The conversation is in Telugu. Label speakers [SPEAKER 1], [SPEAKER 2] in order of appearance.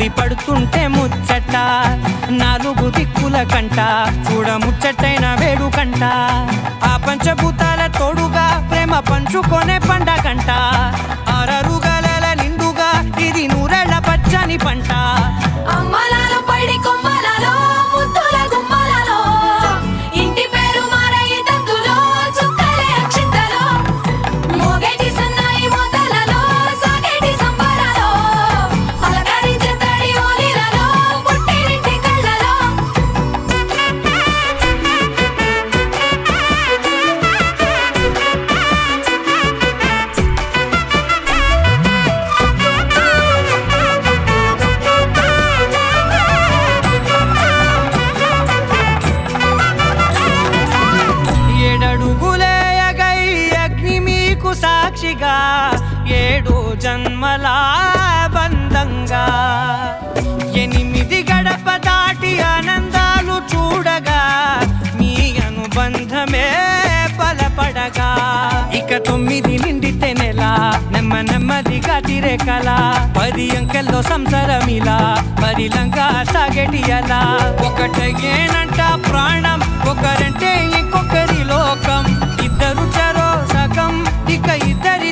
[SPEAKER 1] ముడి పడుతుంటే ముచ్చట నాలుగు దిక్కుల కంట చూడ ముచ్చటైన వేడుకంట ఆ పంచభూతాల తోడుగా ప్రేమ పంచుకొనే పండగంట ఆరరుగల నిండుగా ఇది నూరెళ్ళ పచ్చని పంట
[SPEAKER 2] అమ్మలాలో పైడి కొమ్మలలో ముద్దుల గుమ్మలలో ఇంటి పేరు మారయి తందులో చుక్కలే అక్షింతలో మోగేటి సన్నాయి మోతలలో సాగేటి సంబరాలో అలకరించే తడి ఓలిలలో పుట్టినింటి కళ్ళలో
[SPEAKER 1] ఏడడుగులేయగై అగ్ని మీకు సాక్షిగా 7 జన్మల బంధంగా 8 గడప దాటి ఆనందాలు చూడగా మీ అనుబంధమే బలపడగా ఇక 9 నిండితే నెల నెమ్మదిగా తిరే కల 10 అంకెల్లో సంసారమిలా పరిలంగా సాగేటి అలా ఒకటేనంట ప్రాణం ఒకరంటే ఇంకొకరి లోకం ఇద్దరు చరో సగం ఇక ఇద్దరి